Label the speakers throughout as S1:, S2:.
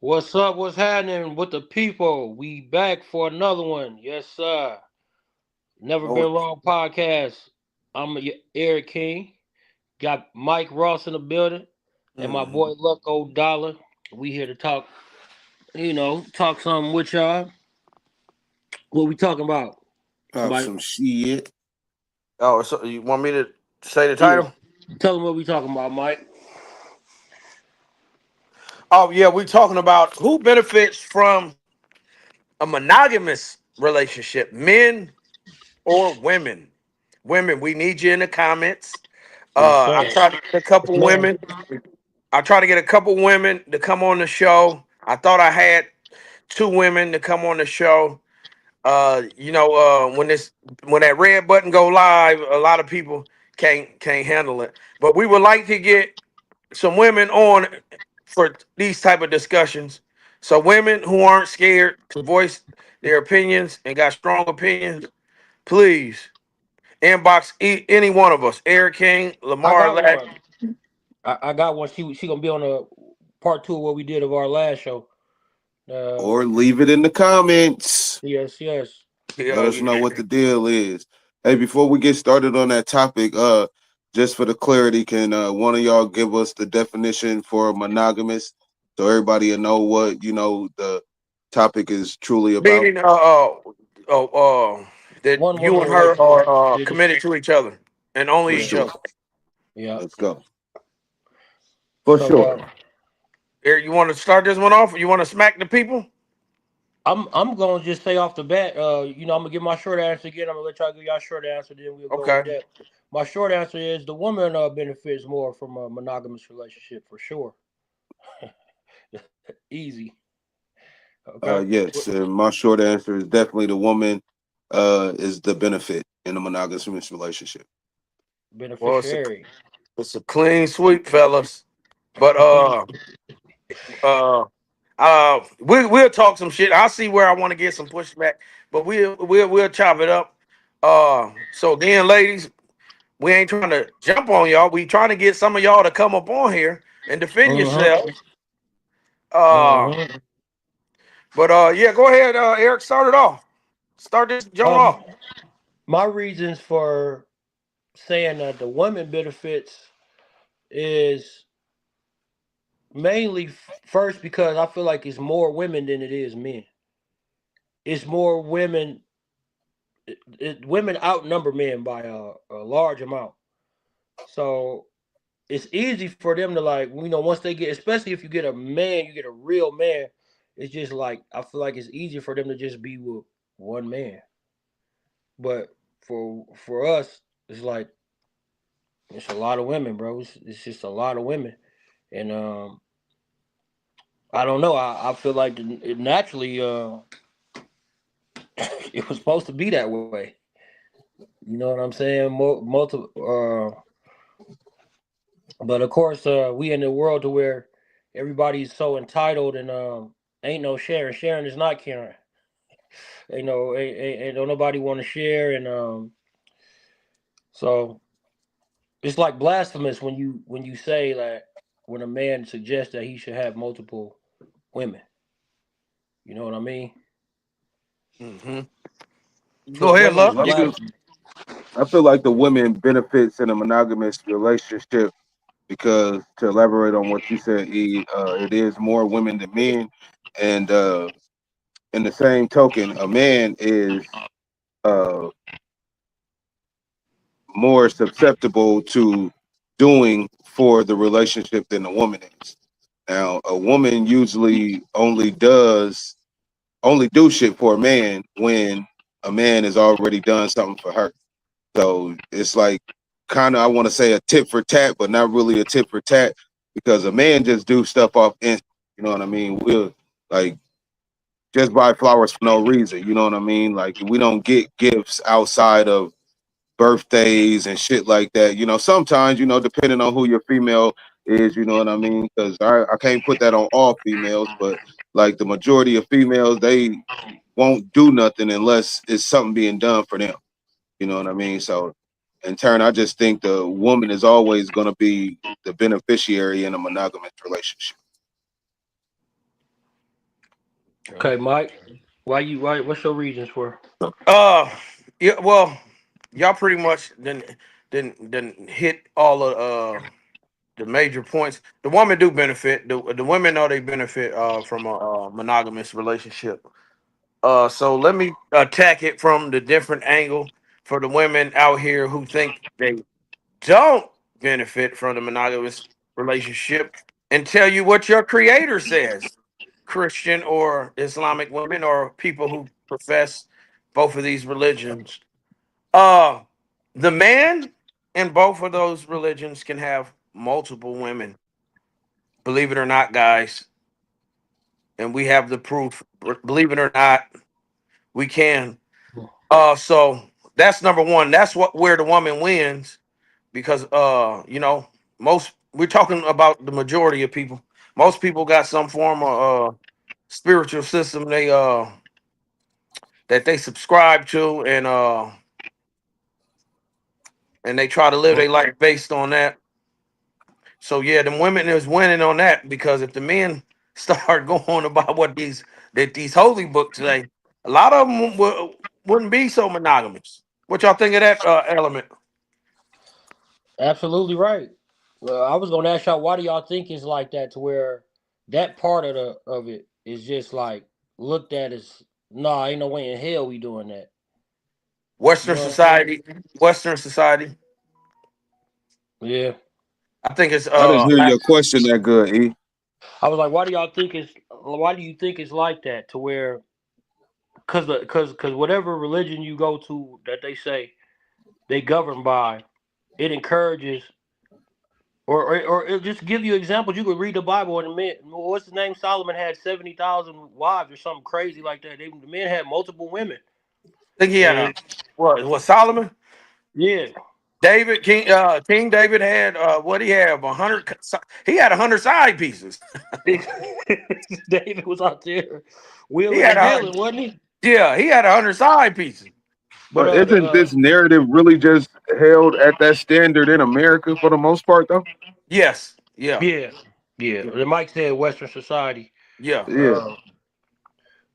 S1: What's up? What's happening with the people? We back for another one. Yes, sir. Never
S2: Oh,
S1: Been Wrong podcast. I'm Eric King. Got Mike Ross in the building, and my
S2: mhm.
S1: boy Lucko Dollar. We here to talk. Talk something with y'all. What we talking about?
S2: Pop
S1: Somebody?
S2: some shit.
S3: Oh, so you want me to say the
S1: Yeah.
S3: title?
S1: Tell them what we talking about, Mike.
S3: Oh, yeah, we talking about who benefits from a monogamous relationship, men or women. Women, we need you in the comments.
S1: Yes,
S3: I
S1: sir.
S3: tried to get a couple
S1: Man.
S3: women. I tried to get a couple women to come on the show. I thought I had two women to come on the show. When that red button go live, a lot of people can't handle it. But we would like to get some women on for these type of discussions. So women who aren't scared to voice their opinions and got strong opinions, please inbox any one of us. Eric King,
S1: I
S3: Lamar
S1: got
S3: Lack.
S1: one. I got one. She gonna be on the part two of what we did of our last show. Uh,
S2: Or leave it in the comments.
S1: yes, yes.
S2: Let us know
S3: Yeah,
S2: what the deal is. Hey, before we get started on that topic, just for the clarity, can one of y'all give us the definition for monogamous so everybody will know what the topic is truly about?
S3: meaning uh, uh, that
S1: One
S3: you
S1: woman
S3: and her
S1: relationship.
S3: are
S1: Did it?
S3: committed to each other and only
S2: For
S3: each
S1: Yeah,
S2: sure.
S3: other.
S1: yeah.
S2: Let's go. For
S1: So
S2: sure.
S3: Eric, you want to start this one off? Or you want to smack the people?
S1: I'm gonna just say off the bat, I'm gonna give my short answer again. I'm gonna let y'all give y'all short answer, then we'll go in
S3: Okay.
S1: depth. My short answer is the woman benefits more from a monogamous relationship for sure. Easy. Okay.
S2: Yes, my short answer is definitely the woman is the benefit in a monogamous relationship.
S3: Well,
S1: Beneficiary.
S3: it's a clean sweep, fellas. But uh we'll talk some shit. I see where I want to get some pushback, but we'll chop it up. So again, ladies, we ain't trying to jump on y'all. We trying to get some of y'all to come up on here and defend
S1: Uh-huh.
S3: yourself. Uh,
S1: Uh-huh.
S3: but yeah, go ahead, Eric. Start it off. Start this joint
S1: Um,
S3: off.
S1: my reasons for saying that the woman benefits is mainly first because I feel like it's more women than it is men. It's more women. Women outnumber men by a large amount. So it's easy for them to like, once they get, especially if you get a man, you get a real man. It's just like I feel like it's easier for them to just be with one man. But for us, it's like it's a lot of women, bro. It's just a lot of women, and I don't know. I feel like it naturally it was supposed to be that way. You know what I'm saying? Multiple, but of course, we in the world to where everybody's so entitled and ain't no sharing. Sharing is not caring. Ain't don't nobody want to share, and so it's like blasphemous when you say that when a man suggests that he should have multiple women. You know what I mean?
S3: Hmm.
S1: To
S3: Go ahead,
S1: women
S3: love.
S1: is
S2: I feel
S1: blasphemy.
S2: I feel like the women benefits in a monogamous relationship because to elaborate on what you said, it is more women than men, and in the same token, a man is uh, more susceptible to doing for the relationship than a woman is. Now, a woman usually only do shit for a man when a man has already done something for her. So it's like kind of I want to say a tit for tat, but not really a tit for tat because a man just do stuff off instinct. You know what I mean? We'll like just buy flowers for no reason. You know what I mean? Like we don't get gifts outside of birthdays and shit like that. Sometimes, depending on who your female is, you know what I mean? Because I can't put that on all females, but like the majority of females, they won't do nothing unless it's something being done for them. You know what I mean? So in turn, I just think the woman is always going to be the beneficiary in a monogamous relationship.
S1: Okay, Mike. Why what's your reasons for?
S3: Uh, yeah. Well, y'all pretty much didn't hit all of the major points. The women do benefit. The women know they benefit from a monogamous relationship. So let me attack it from the different angle for the women out here who think they don't benefit from the monogamous relationship, and tell you what your creator says. Christian or Islamic women or people who profess both of these religions. Uh the man in both of those religions can have multiple women. Believe it or not, guys, and we have the proof. Believe it or not, we can. So that's number one. That's what where the woman wins because most we're talking about the majority of people. Most people got some form of spiritual system that they subscribe to and they try to live their life based on that. So yeah, the women is winning on that because if the men start going about what these holy books say, a lot of them wouldn't be so monogamous. What y'all think of that element?
S1: Absolutely right. Well, I was gonna ask y'all, why do y'all think it's like that? To where that part of it is just like looked at as, nah, ain't no way in hell we doing that. You
S3: Western
S1: know what I'm saying?
S3: society, Western society.
S1: Yeah.
S3: I think it's
S2: I didn't hear your question that good, E.
S1: I was like, why do you think it's like that? To where, cause whatever religion you go to that they say they govern by, it encourages, or it just give you examples. You could read the Bible and the men, what's his name? Solomon had 70,000 wives or something crazy like that. The men had multiple women,
S3: I think he had a
S1: and
S3: what Solomon?
S1: yeah,
S3: David King David had what he had 100. He had 100 side pieces.
S1: David was out there
S3: He
S1: wheeling
S3: had
S1: and
S3: a hundred.
S1: dealing, wasn't he?
S3: Yeah, he had 100 side pieces.
S1: But
S2: But isn't this narrative really just held at that standard in America for the most part, though?
S3: Yes. Yeah.
S1: yeah, yeah.
S3: Yeah.
S1: The Mike said Western society.
S3: Yeah.
S2: Yeah.
S1: Uh,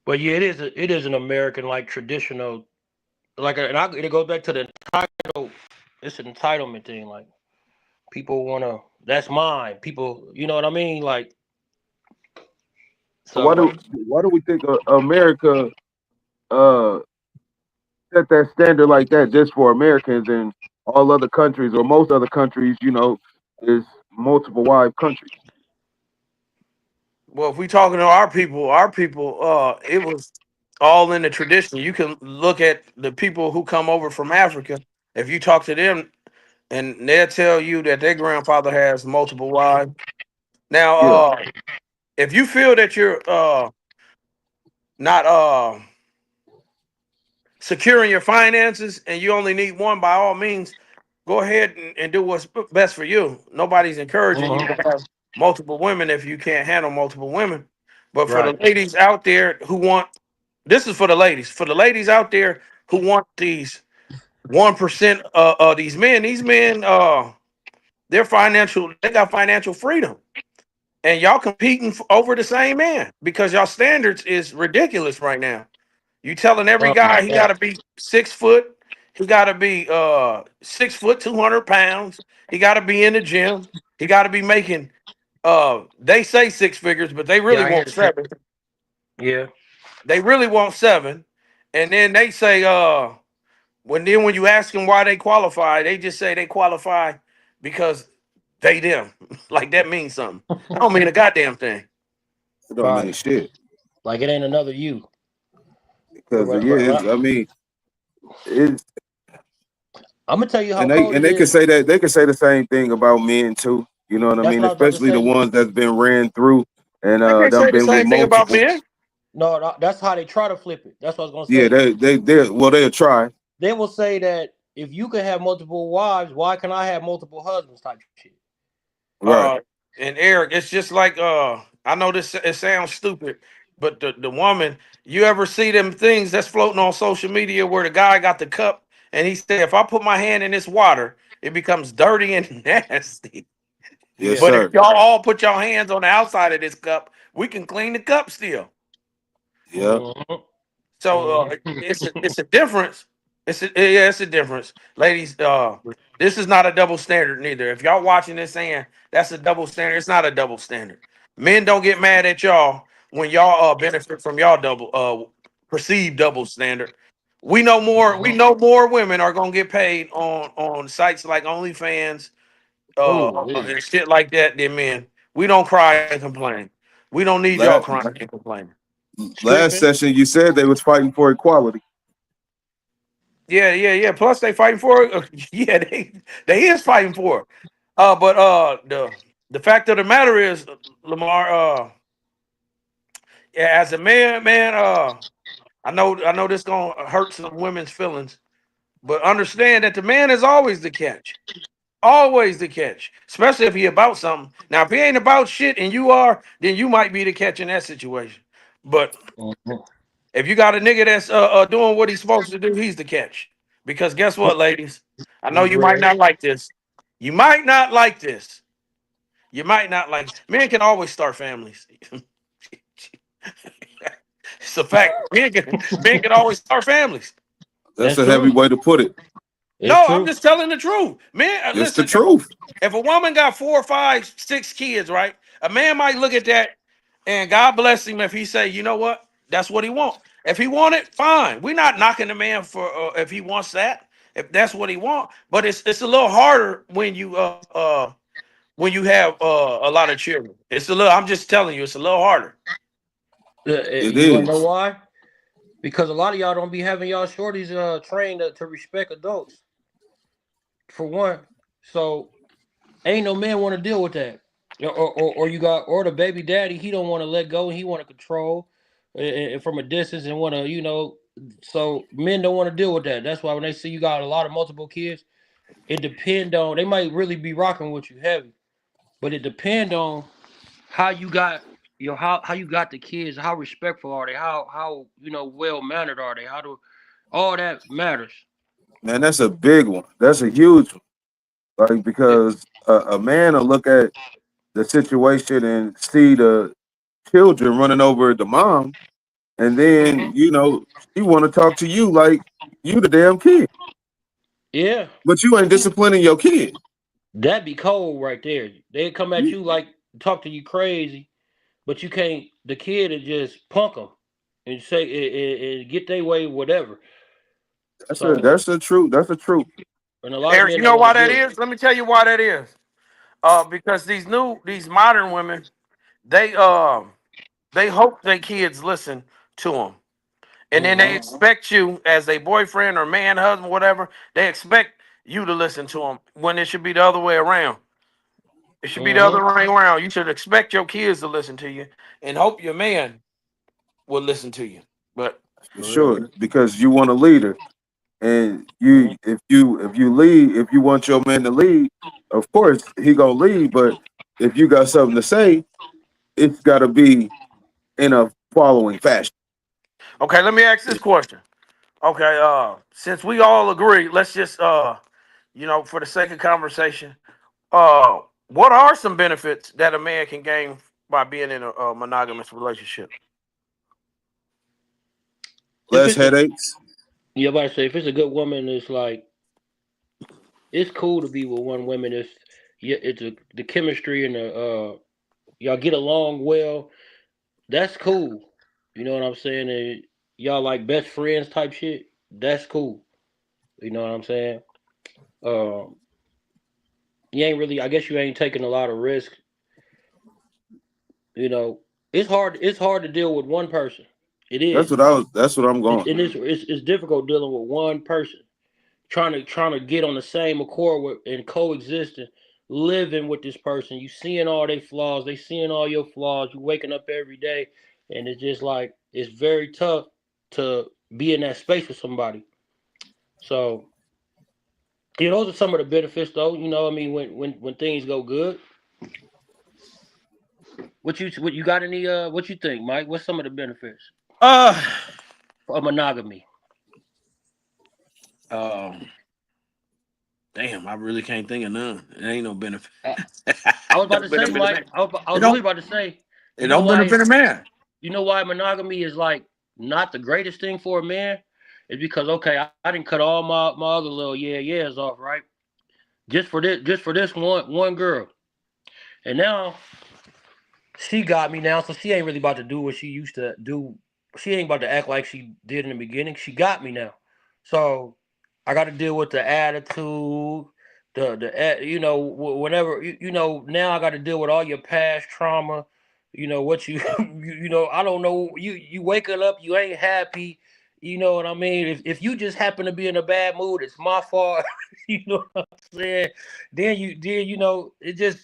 S1: but yeah, it is an American like traditional like, it goes back to the entitle. It's an entitlement thing. Like people wanna, that's mine. People, you know what I mean? Like
S2: So why
S1: so.
S2: do we think America uh set that standard like that just for Americans and all other countries or most other countries, is multiple wife countries?
S3: Well, if we talking to our people, it was all in the tradition. You can look at the people who come over from Africa. If you talk to them, and they'll tell you that their grandfather has multiple wives. Now,
S2: Yeah.
S3: if you feel that you're not securing your finances and you only need one, by all means, go ahead and do what's best for you. Nobody's encouraging you to
S1: Mhm.
S3: have multiple women if you can't handle multiple women. But for the
S1: Right.
S3: ladies out there who want, this is for the ladies. For the ladies out there who want these 1% of these men, they're financial. They got financial freedom, and y'all competing over the same man because y'all standards is ridiculous right now. You telling every
S1: My
S3: guy he got
S1: God.
S3: to be 6 foot. He got to be 6 foot 200 pounds. He got to be in the gym. He got to be making. They say six figures, but they
S1: Yeah,
S3: really
S1: I hear
S3: want
S1: the same.
S3: seven.
S1: Yeah.
S3: They really want seven, and then they say when you ask them why they qualify, they just say they qualify because they them. Like that means something. I don't mean a goddamn thing.
S2: It don't mean
S1: Right.
S2: shit
S1: Like it ain't another you.
S2: because yeah, I mean, it,
S1: I'm gonna tell you how
S2: and they
S1: cold
S2: and
S1: it
S2: they can
S1: is.
S2: say that they can say the same thing about men too. You know what I
S1: That's
S2: mean?
S1: what I was about to
S2: Especially the
S1: say.
S2: ones that's been ran through and
S3: They can't
S2: done
S3: say the
S2: been with
S3: same thing about
S2: multiple.
S3: men.
S1: No, that's how they try to flip it. That's what I was gonna
S2: Yeah,
S1: say.
S2: they'll try.
S1: They will say that if you can have multiple wives, why can I have multiple husbands? Type shit.
S2: Right.
S3: uh and Eric, it's just like I know this it sounds stupid, but the woman, you ever see them things that's floating on social media where the guy got the cup and he said, if I put my hand in this water, it becomes dirty and nasty.
S2: Yes,
S1: Yeah.
S3: But if
S2: sir.
S3: y'all all put your hands on the outside of this cup, we can clean the cup still.
S2: Yep.
S3: So it's a difference. It's a difference, ladies. This is not a double standard neither. If y'all watching this saying that's a double standard, it's not a double standard. Men don't get mad at y'all when y'all benefit from y'all double perceived double standard. We know more. We know more women are gonna get paid on sites like OnlyFans
S1: Oh, yeah.
S3: and shit like that than men. We don't cry and complain. We don't need y'all
S2: Last,
S3: crying and complaining.
S2: last
S1: Stripping.
S2: session, you said they was fighting for equality.
S3: Yeah. Plus they fighting for it. Yeah, they is fighting for it. But the fact of the matter is, Lamar, yeah, as a man, I know this gonna hurt some women's feelings, but understand that the man is always the catch. Always the catch, especially if he about something. Now, if he ain't about shit and you are, then you might be the catch in that situation. But
S1: Mhm.
S3: if you got a nigga that's doing what he's supposed to do, he's the catch. Because guess what, ladies? I know
S1: What's
S3: you might
S1: rare?
S3: not like this. You might not like this. You might not like. Men can always start families. It's a fact. Men can always start families.
S2: That's
S1: That's
S2: a heavy
S1: true.
S2: way to put it.
S1: It's
S3: No, I'm
S1: true.
S3: just telling the truth. Man,
S2: It's the
S3: listen,
S2: truth.
S3: if a woman got 4, 5, 6 kids, right? A man might look at that and God bless him if he say, you know what? That's what he want. If he want it, fine. We're not knocking the man for if he wants that, if that's what he want. But it's a little harder when you have a lot of children. It's a little. I'm just telling you, it's a little harder.
S2: It
S1: You want to know
S2: is.
S1: why? Because a lot of y'all don't be having y'all shorties trained to respect adults, for one. So ain't no man want to deal with that. Or you got or the baby daddy, he don't want to let go and he want to control from a distance and want to, so men don't want to deal with that. That's why when they see you got a lot of multiple kids, it depend on, they might really be rocking with you heavy, but it depend on how you got how you got the kids, how respectful are they, how well mannered are they, how do all that matters.
S2: Man, that's a big one. That's a huge one. Like
S1: Yeah.
S2: because a man will look at the situation and see the children running over the mom, and then she want to talk to you like you the damn kid,
S1: Yeah,
S2: but you ain't disciplining your kid.
S1: that be cold right there. They come at
S2: You,
S1: you like talk to you crazy, but you can't. The kid and just punk them and say and get their way, whatever. So
S2: that's a truth. That's a truth.
S1: and a lot of
S3: Eric,
S1: men
S3: you
S1: don't
S3: know
S1: want
S3: why
S1: to
S3: that
S1: deal.
S3: is? Let me tell you why that is. Because these modern women, they they hope their kids listen to them. And then they
S1: Mm-hmm.
S3: expect you as a boyfriend or man, husband, whatever, they expect you to listen to them when it should be the other way around. It should be the
S1: Mm-hmm.
S3: other way around. You should expect your kids to listen to you and hope your man will listen to you. But
S2: For
S1: For real.
S2: sure, because you want a leader, and
S1: Mm-hmm.
S2: if you lead, if you want your man to lead, of course he gonna lead. But if you got something to say, it's got to be in a following fashion.
S3: okay, let me ask this question. Okay, since we all agree, let's just for the sake of conversation, what are some benefits that a man can gain by being in a monogamous relationship?
S1: If
S2: Less
S1: it's a
S2: headaches.
S1: Yeah, about to say if it's a good woman, it's like it's cool to be with one woman. If yeah, the chemistry and the y'all get along well. That's cool. You know what I'm saying? And y'all like best friends type shit. That's cool. You know what I'm saying? Um, you ain't really. I guess you ain't taking a lot of risk. You know, it's hard. It's hard to deal with one person. It
S2: That's
S1: is.
S2: what I was. That's what I'm
S1: It,
S2: going.
S1: and it's difficult dealing with one person. Trying to get on the same accord with and coexisting, living with this person. You seeing all their flaws. They seeing all your flaws. You waking up every day, and it's just like it's very tough to be in that space with somebody. So those are some of the benefits, though. I mean, when things go good. What you got any what you think, Mike? What's some of the benefits
S3: Uh,
S1: of monogamy?
S3: um, damn, I really can't think of none. It ain't no benefit.
S1: I, I was
S3: It
S1: about to
S3: don't
S1: say,
S3: benefit a
S1: Mike.
S3: man.
S1: I
S3: It
S1: was really
S3: don't.
S1: about to say,
S3: It
S1: you know
S3: don't
S1: why
S3: benefit
S1: it's
S3: a man.
S1: you know why monogamy is like not the greatest thing for a man is because okay, I didn't cut all my other little yeahs off, right? Just for this one girl. And now she got me now, so she ain't really about to do what she used to do. She ain't about to act like she did in the beginning. She got me now, so I got to deal with the attitude, you know whenever you know now I got to deal with all your past trauma. You know what you you know I don't know you waking up you ain't happy. You know what I mean? If you just happen to be in a bad mood, it's my fault. You know what I'm saying? Then you know it just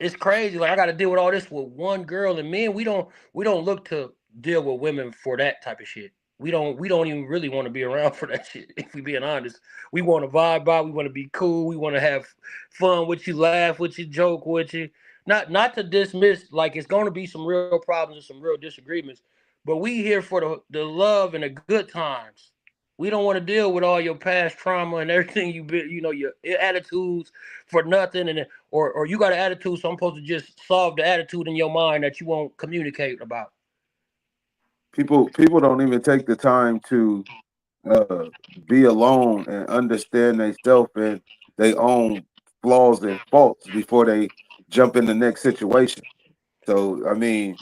S1: it's crazy. Like I got to deal with all this with one girl, and men we don't look to deal with women for that type of shit. We don't even really want to be around for that shit. If we being honest, we want to vibe out. We want to be cool. We want to have fun with you, laugh with you, joke with you. Not to dismiss like it's going to be some real problems and some real disagreements, but we here for the love and the good times. We don't want to deal with all your past trauma and everything you been, you know, your attitudes for nothing, and or you got an attitude, so I'm supposed to just solve the attitude in your mind that you won't communicate about.
S2: People don't even take the time to uh, be alone and understand themselves and their own flaws and faults before they jump in the next situation. So I mean,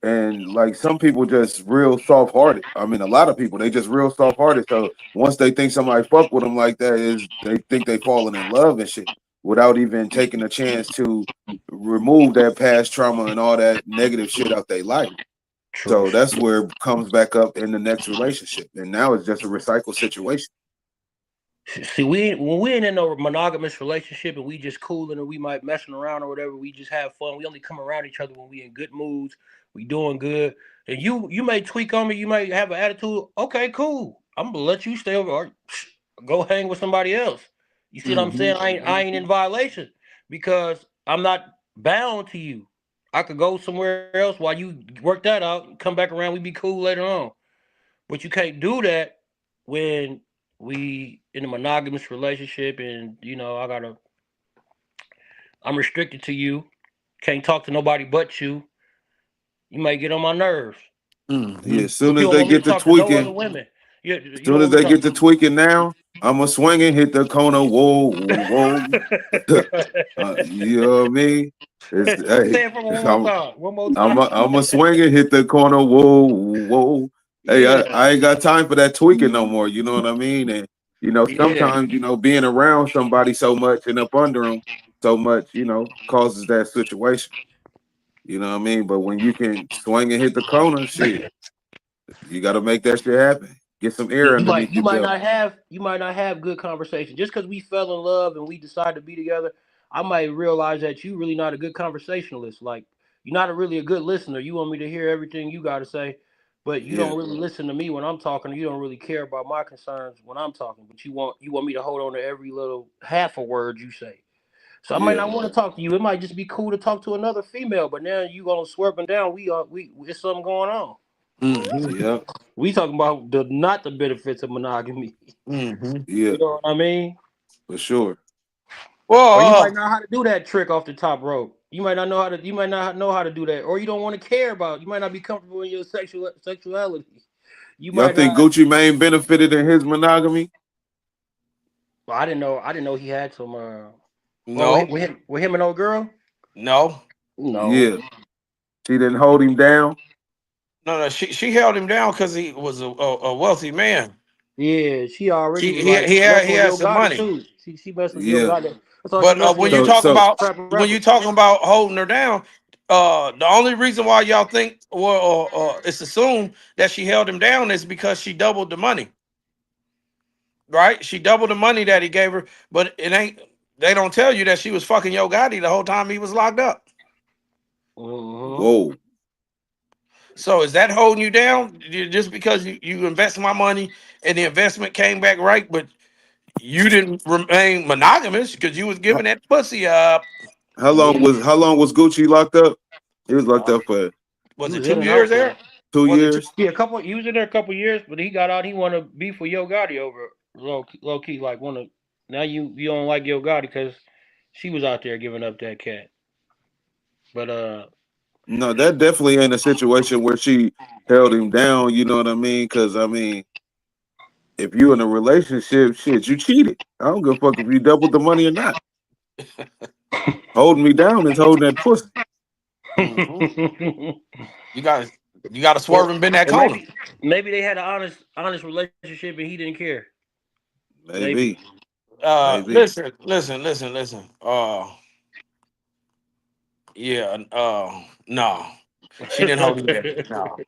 S2: and like some people just real soft hearted. I mean, a lot of people they just real soft hearted. So once they think somebody fuck with them like that, is they think they falling in love and shit without even taking a chance to remove that past trauma and all that negative shit out their life.
S1: True.
S2: So that's where it comes back up in the next relationship, and now it's just a recycled situation.
S1: See, when we ain't in a monogamous relationship and we just cooling or we might messing around or whatever, we just have fun. We only come around each other when we in good moods, we doing good. And you may tweak on me, you may have an attitude. Okay, cool. I'm gonna let you stay over or go hang with somebody else. You see what I'm
S3: Hmm.
S1: saying? I ain't in violation because I'm not bound to you. I could go somewhere else while you work that out, come back around, we be cool later on. But you can't do that when we in a monogamous relationship and you know I'm restricted to you. Can't talk to nobody but you. You might get on my nerves.
S2: Yeah,
S3: Hmm.
S2: as
S1: But
S2: soon
S1: you
S2: as
S1: don't
S2: they
S1: want me to
S2: get to
S1: talk to no
S2: tweaking,
S1: other women.
S2: as
S1: You
S2: soon
S1: don't
S2: as
S1: want me
S2: they
S1: to talk
S2: get to tweaking now, I'ma swing and hit the corner. Whoa, whoa. You know what I mean? It's hey,
S1: Say it for me one more
S2: I'm
S1: time. One more time.
S2: I'm a swing and hit the corner. Whoa, whoa. Hey,
S1: Yeah.
S2: I ain't got time for that tweaking no more. You know what I mean? And
S1: Yeah.
S2: sometimes being around somebody so much and up under them so much, causes that situation. You know what I mean? But when you can swing and hit the corner, shit, you got to make that shit happen. Get some
S1: Yeah,
S2: air underneath your belt.
S1: you might not have good conversation just because we fell in love and we decided to be together. I might realize that you really not a good conversationalist. Like you're not really a good listener. You want me to hear everything you got to say, but you
S2: Yeah.
S1: don't really listen to me when I'm talking. You don't really care about my concerns when I'm talking. But you want me to hold on to every little half a word you say. So I might
S2: Yeah.
S1: not want to talk to you. It might just be cool to talk to another female. But now you gonna swerve and down. We it's something going on.
S3: Hmm.
S2: Yeah.
S1: We talking about the not the benefits of monogamy.
S3: Hmm.
S2: Yeah.
S1: You know what I mean?
S2: For sure.
S1: Or you
S3: Well,
S1: might not know how to do that trick off the top rope. You might not know how to do that. Or you don't want to care about. You might not be comfortable in your sexuality. You
S2: Y'all
S1: might not
S2: think Gucci Mane benefited in his monogamy?
S1: well, I didn't know he had some well
S3: no,
S1: with him and old girl?
S3: no,
S1: No.
S2: Yeah. She didn't hold him down.
S3: no. She held him down because he was a wealthy man.
S1: Yeah, she already
S3: She
S1: was like
S3: he
S1: messing with
S3: had
S1: Yo
S3: some
S1: Gotti
S3: money.
S1: too. She messed with Yo
S2: Yeah.
S1: Gotti. That's all she
S3: But
S1: messed with
S2: So so
S1: rapping
S3: when you
S1: rappers.
S3: talking about holding her down, the only reason why y'all think it's assumed that she held him down is because she doubled the money, right? She doubled the money that he gave her, but it ain't. They don't tell you that she was fucking Yo Gotti the whole time he was locked up.
S1: Mm-hmm.
S2: whoa.
S3: So is that holding you down just because you invest my money and the investment came back right, but you didn't remain monogamous because you was
S2: How,
S3: giving that pussy up?
S1: Yeah.
S2: how long was Gucci locked up? He was locked
S1: Uh,
S2: up for
S1: he
S3: Was it
S1: was in
S3: two
S1: and
S3: years
S1: out for
S3: there?
S2: two
S3: Was it two?
S2: years.
S1: yeah, a couple. He was in there a couple years, but he got out. He want to beef with Yo Gotti over low key. Like want to now you don't like Yo Gotti because she was out there giving up that cat. But
S2: No, that definitely ain't a situation where she held him down. You know what I mean? Because I mean, if you in a relationship, shit, you cheated. I don't give a fuck if you doubled the money or not. Holding me down is holding that pussy.
S3: Hmm. You got you got to
S1: or,
S3: swerve and bend that
S1: or
S3: corner.
S1: maybe they had an honest relationship and he didn't care. Maybe.
S2: Maybe, maybe.
S3: Listen. Yeah. No, she didn't hold him there. No,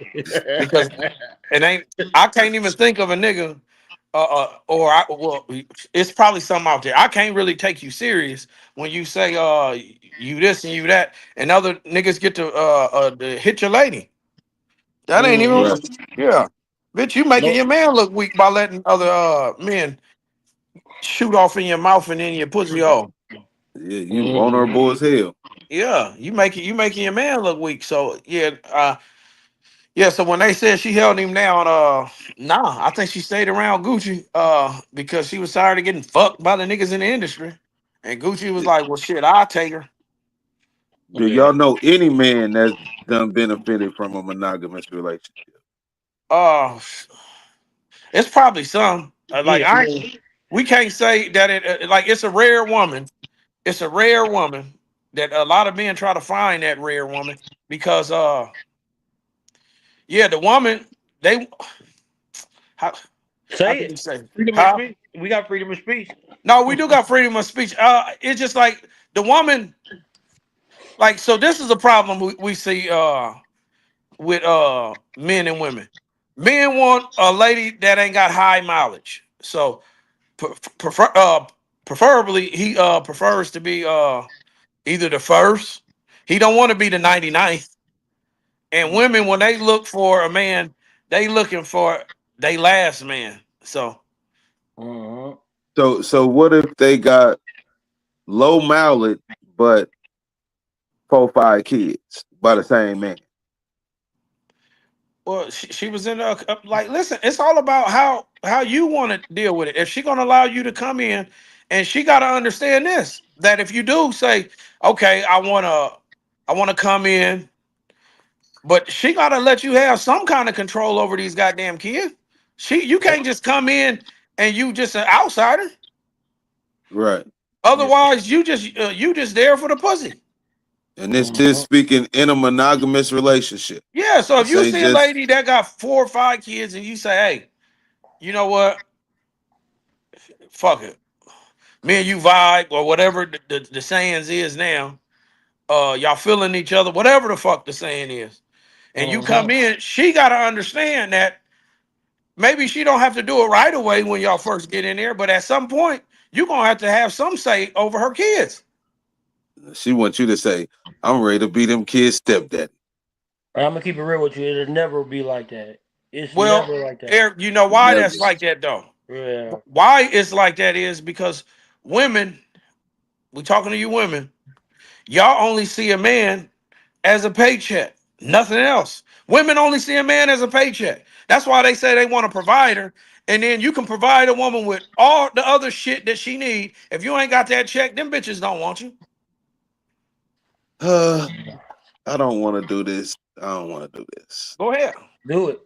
S3: because it ain't. I can't even think of a nigga. Well, it's probably something out there. I can't really take you serious when you say you this and you that, and other niggas get to hit your lady. That ain't even.
S2: Right.
S1: Hmm.
S3: Yeah, bitch, you making
S1: No.
S3: your man look weak by letting other men shoot off in your mouth and in your pussy hole.
S2: Yeah, you vulnerable
S1: Hmm.
S2: as hell.
S3: Yeah, you making your man look weak. So yeah, yeah. So when they said she held him down, nah, I think she stayed around Gucci, because she was tired of getting fucked by the niggas in the industry, and Gucci was like, well, shit, I'll take her.
S2: Do
S1: Yeah.
S2: y'all know any man that's done benefited from a monogamous relationship?
S3: Uh, it's probably some. Like
S1: Yeah.
S3: we can't say that like it's a rare woman. It's a rare woman that a lot of men try to find that rare woman because yeah, the woman they how how
S1: Say
S3: can
S1: it.
S3: you say
S1: Freedom of
S3: huh?
S1: speech. We got freedom of speech.
S3: No, we do got freedom of speech. It's just like the woman, like so. This is a problem we see with men and women. Men want a lady that ain't got high mileage. So prefer preferably he prefers to be either the first. He don't want to be the 99th. And women, when they look for a man, they looking for they last man. So
S1: Hmm.
S2: So what if they got low mileage but 4, 5 kids by the same man?
S3: well, she was in a like. Listen, it's all about how you want to deal with it. If she gonna allow you to come in, and she got to understand this that if you do say, okay, I wanna come in, but she got to let you have some kind of control over these goddamn kids. You can't just come in and you just an outsider.
S2: Right.
S1: Yeah.
S3: Otherwise, you just there for the pussy.
S2: And this is
S1: Hmm.
S2: speaking in a monogamous relationship.
S3: Yeah. So if
S2: This
S3: you
S2: ain't
S3: see a
S2: just
S3: lady that got 4 or 5 kids, and you say, hey, you know what? Fuck it. Me and you vibe or whatever the sayings is now. Y'all feeling each other, whatever the fuck the saying is. And you come
S1: Hmm.
S3: in, she gotta understand that maybe she don't have to do it right away when y'all first get in there, but at some point, you're gonna have to have some say over her kids.
S2: she wants you to say, I'm ready to be them kids' stepdaddy.
S1: I'm gonna keep it real with you. It'll never be like that. It's
S3: Well,
S1: never like that.
S3: Eric, you know why
S2: Never.
S3: that's like that though?
S1: Yeah.
S3: Why it's like that is because women, we talking to you women, y'all only see a man as a paycheck, nothing else. Women only see a man as a paycheck. That's why they say they want a provider. And then you can provide a woman with all the other shit that she need. If you ain't got that check, them bitches don't want you.
S2: Uh, I don't want to do this. I don't want to do this.
S3: Go ahead.
S1: Do it.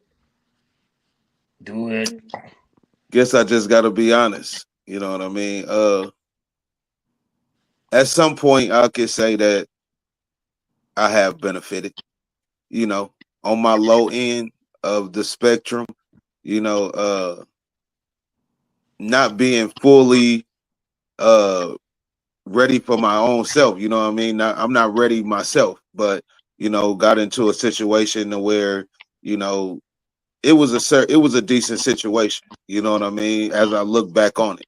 S1: Do it.
S2: Guess I just got to be honest. You know what I mean? At some point, I could say that I have benefited. You know, on my low end of the spectrum. You know, not being fully uh ready for my own self. You know what I mean? I'm not ready myself, but got into a situation where you know it was a decent situation. You know what I mean? As I look back on it,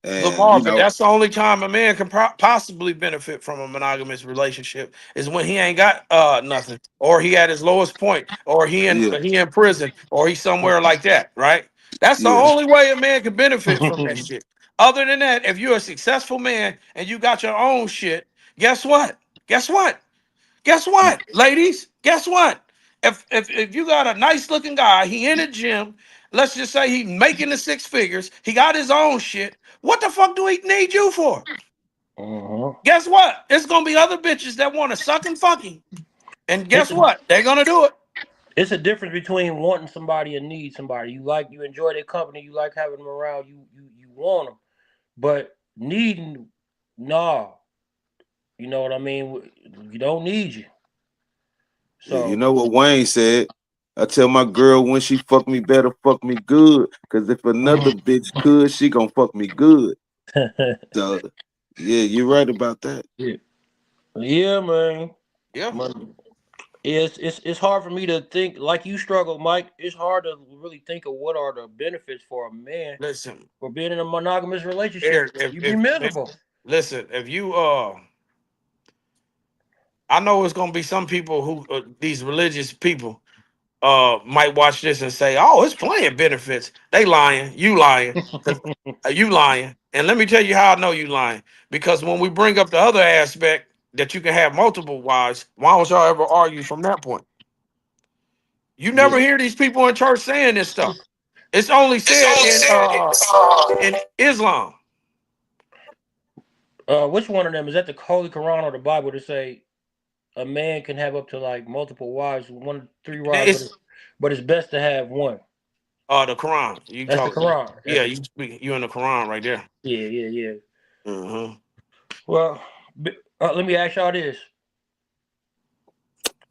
S2: and
S3: Lamar, but that's the only time a man can possibly benefit from a monogamous relationship is when he ain't got nothing, or he at his lowest point, or
S2: yeah,
S3: he in prison, or he somewhere like that, right? That's the
S2: yeah.
S3: only way a man can benefit from that shit. Other than that, if you're a successful man and you got your own shit, guess what? Guess what? Guess what, ladies? Guess what? If you got a nice looking guy, he in the gym. Let's just say he making the 6 figures. He got his own shit. What the fuck do he need you for?
S1: Hmm.
S3: Guess what? It's gonna be other bitches that want to suck and fuck him. And
S1: It's
S3: guess
S1: a
S3: what? They're gonna do it.
S1: it's a difference between wanting somebody and need somebody. You enjoy their company, you like having them around, you want them. But needing, nah, you know what I mean. You don't need you.
S2: You
S1: So
S2: know what Wayne said? I tell my girl when she fuck me better, fuck me good. Cause if another bitch could, she gonna fuck me good. So yeah, you're right about that.
S1: yeah, yeah, man.
S3: Yeah.
S1: Man, it's hard for me to think like you struggle, Mike. It's hard to really think of what are the benefits for a man
S3: Listen,
S1: for being in a monogamous relationship.
S3: Eric, if
S1: You be
S3: if
S1: miserable.
S3: listen, if you I know it's gonna be some people who these religious people might watch this and say, "Oh, it's plenty benefits." They lying. You lying. 'Cause, you lying. And let me tell you how I know you lying. Because when we bring up the other aspect that you can have multiple wives, why don't y'all ever argue from that point? You never
S1: Yeah.
S3: hear these people in church saying this stuff. It's only
S2: It's
S3: said
S2: only said
S3: in Islam.
S1: Which one of them is that? The Holy Quran or the Bible to say a man can have up to like multiple wives, one, three wives,
S3: It's
S1: but it's best to have one.
S3: the Quran. You
S1: That's the
S3: talk,
S1: Quran. That's
S3: yeah,
S1: the
S3: you speak, you in the Quran right there.
S1: yeah, yeah, yeah.
S3: Hmm.
S1: Well, let me ask y'all this.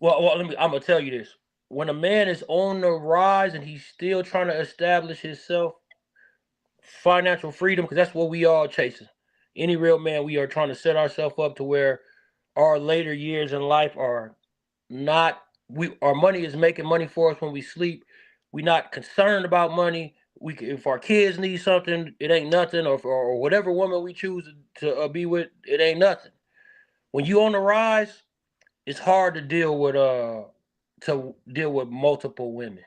S1: Let me. I'm gonna tell you this. When a man is on the rise and he's still trying to establish himself financial freedom, because that's what we all chasing. Any real man, we are trying to set ourselves up to where our later years in life are not we our money is making money for us when we sleep. We're not concerned about money. If our kids need something, it ain't nothing, or whatever woman we choose to be with, it ain't nothing. When you on the rise, it's hard to deal with multiple women.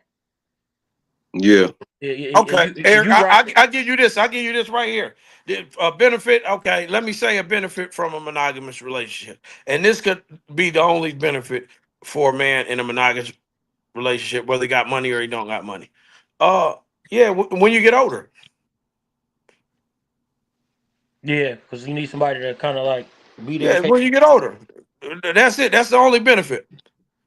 S2: yeah.
S1: And
S3: Okay, Eric,
S1: you right.
S3: I give you this. I give you this right here. A benefit. Okay, let me say a benefit from a monogamous relationship, and this could be the only benefit for a man in a monogamous relationship, whether he got money or he don't got money. Uh, yeah, when you get older,
S1: Yeah, because you need somebody to kind of like be there.
S3: yeah,
S1: Take
S3: when you get older, that's it. That's the only benefit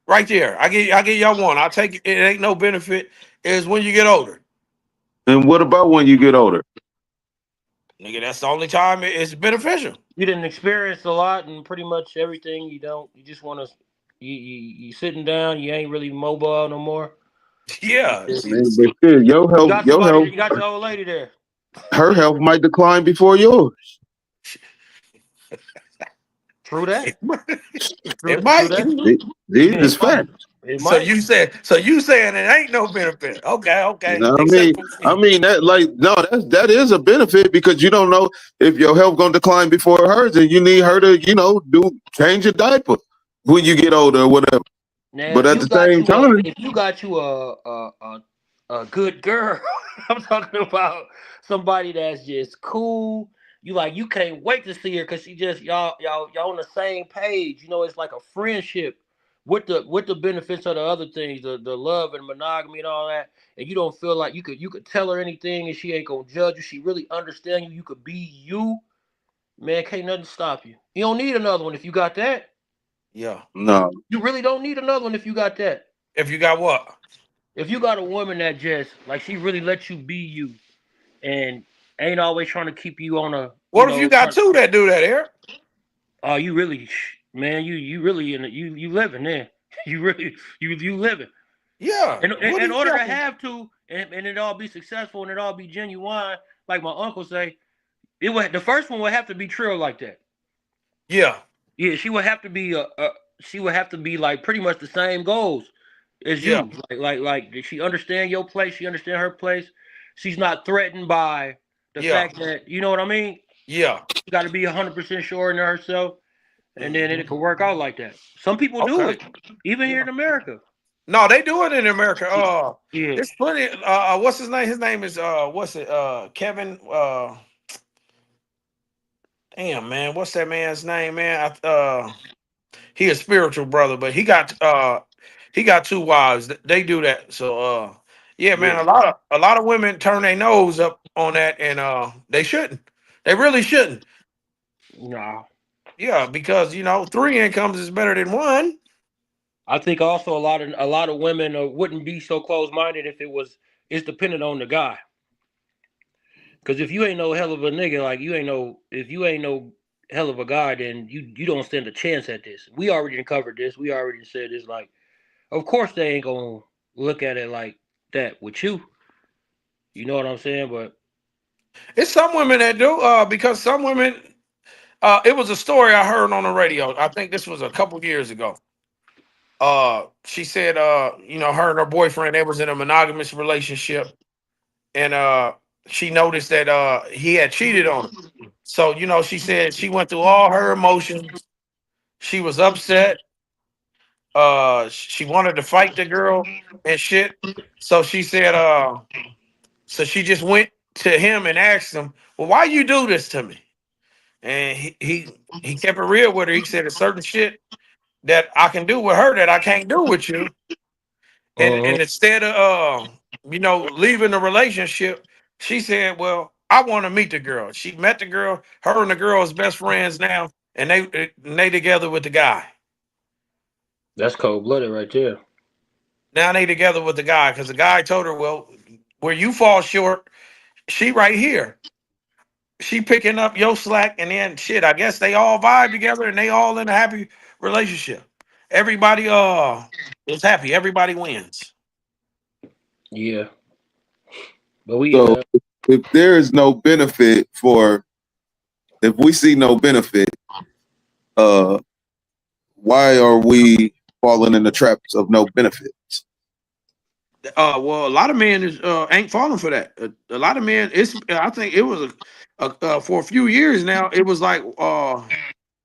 S3: right there. I give y'all one. I take it. It ain't no benefit. Is when you get older,
S2: And what about when you get older?
S3: nigga. That's the only time it's beneficial.
S1: you didn't experience a lot and pretty much everything. You don't. You just want to. You sitting down. You ain't really mobile no more.
S3: Yeah.
S2: I mean, but still,
S1: You got
S2: your
S1: somebody.
S2: health,
S1: You got your old lady there.
S2: her health might decline before yours.
S1: True that.
S3: It
S1: True
S3: might.
S1: that.
S2: These
S1: Yeah,
S2: is
S1: it might.
S2: facts.
S1: It
S3: So
S1: might.
S3: you said, so you saying it ain't no benefit? Okay,
S2: You
S3: okay.
S2: know what I
S3: Except
S2: mean?
S3: for
S2: I
S3: me.
S2: mean that like no, that is a benefit because you don't know if your health gonna decline before hers, and you need her to do change your diaper when you get older or whatever.
S1: Now,
S2: But at the same time,
S1: if you got you a good girl, I'm talking about somebody that's just cool. You can't wait to see her because she just y'all on the same page. You know, it's like a friendship with the benefits of the other things, the love and monogamy and all that. And you don't feel like you could tell her anything and she ain't gonna judge you. She really understand you. You could be you. Man, can't nothing stop you. You don't need another one if you got that.
S3: Yeah.
S2: no,
S1: You really don't need another one if you got that.
S3: If you got what?
S1: If you got a woman that just like she really lets you be you and ain't always trying to keep you on a
S3: What if you got two that do that, Eric?
S1: oh you really man you really you living there you really you living
S3: Yeah.
S1: and
S3: What
S1: in
S3: if you
S1: order
S3: got?
S1: to have to and it all be successful and it all be genuine like my uncle say the first one would have to be trill like that.
S3: Yeah.
S1: Yeah, she would have to be she would have to be like pretty much the same goals as
S3: Yeah.
S1: you. Did she understand your place? She understand her place. She's not threatened by the
S3: Yeah.
S1: fact that you know what I mean.
S3: Yeah.
S1: She got to be 100% sure in herself, and then it
S3: Hmm.
S1: could work out like that. Some people do
S3: Okay.
S1: it, even here
S3: Yeah.
S1: in America.
S3: No, they do it in America.
S1: Yeah,
S3: There's plenty. What's his name? His name is what's it? Kevin. Damn man, what's that man's name, man? He a spiritual brother, but he got two wives. They do that. So yeah, man,
S1: yeah.
S3: a lot of women turn their nose up on that, and they shouldn't. They really shouldn't.
S1: Nah,
S3: Yeah, because three incomes is better than one.
S1: I think also a lot of women wouldn't be so close minded if it was it's dependent on the guy. Because if you ain't no hell of a nigga, like you ain't no if you ain't no hell of a guy, then you don't stand a chance at this. We already covered this. We already said this. Like, of course they ain't gonna look at it like that with you. You know what I'm saying? But
S3: It's some women that do, because some women. It was a story I heard on the radio. I think this was a couple years ago. She said, her and her boyfriend, they was in a monogamous relationship, and she noticed that he had cheated on her. So, she said she went through all her emotions. She was upset. She wanted to fight the girl and shit. So she said, so she just went to him and asked him, "Well, why you do this to me?" And he kept it real with her. He said, "A certain shit that I can do with her that I can't do with you." And
S1: uh
S3: instead of leaving the relationship, she said, "Well, I want to meet the girl." She met the girl. Her and the girl is best friends now, and they together with the guy.
S1: that's cold blooded right there.
S3: Now they together with the guy because the guy told her, "Well, where you fall short, she right here. She picking up your slack, and then shit. I guess they all vibe together, and they all in a happy relationship. Everybody is happy. Everybody wins."
S1: Yeah, but we
S2: So if there is no benefit for, if we see no benefit, uh, why are we falling in the traps of no benefits?
S3: Well, a lot of men is ain't falling for that. A lot of men, I think it was for a few years now. It was like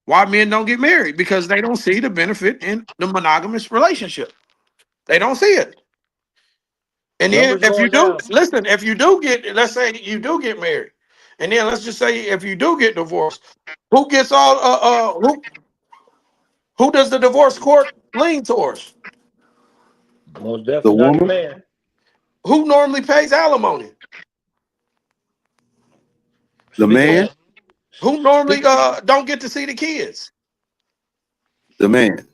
S3: why men don't get married because they don't see the benefit in the monogamous relationship. They don't see it. And then
S1: numbers
S3: if you
S1: going
S3: do,
S1: down.
S3: listen, if you do get, let's say you do get married, and then let's just say if you do get divorced, who gets all who does the divorce court lean towards?
S1: Most
S2: The
S1: definitely not the
S2: woman,
S1: man.
S3: Who normally pays alimony?
S2: the
S1: Speaking of
S2: man,
S1: that,
S3: Who normally
S1: speak.
S3: don't get to see the kids?
S2: the man.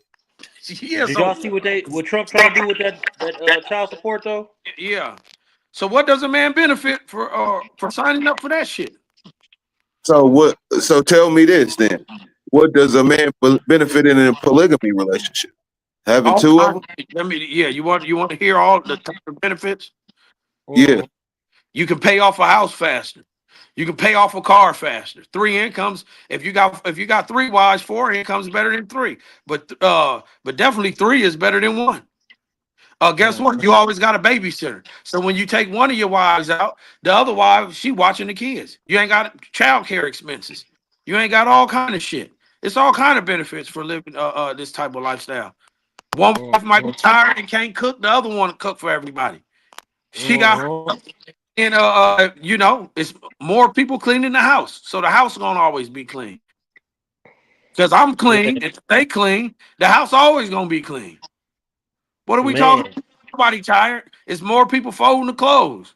S3: Yeah,
S1: Did
S3: so
S1: y'all see what Trump trying to do with that child support though?
S3: yeah. So what does a man benefit for signing up for that shit?
S2: So what? So tell me this then. What does a man benefit in a polygamy relationship? Having
S3: All
S2: two of them?
S3: kinds. Let me. Yeah, you want to hear all the type of benefits?
S2: Yeah.
S1: Mm-hmm.
S3: You can pay off a house faster. You can pay off a car faster. Three incomes. If you got three wives, four incomes better than three. But definitely three is better than one. Guess what? You always got a babysitter. So when you take one of your wives out, the other wife, she watching the kids. You ain't got child care expenses. You ain't got all kind of shit. It's all kind of benefits for living this type of lifestyle. One wife might be
S1: Mm-hmm.
S3: tired and can't cook. The other one to cook for everybody. She got
S1: Mm-hmm.
S3: and it's more people cleaning the house. So the house gonna always be clean. Because I'm
S1: Yeah,
S3: clean and they clean, the house always gonna be clean. What are we talking
S1: man.
S3: about? Nobody tired. It's more people folding the clothes.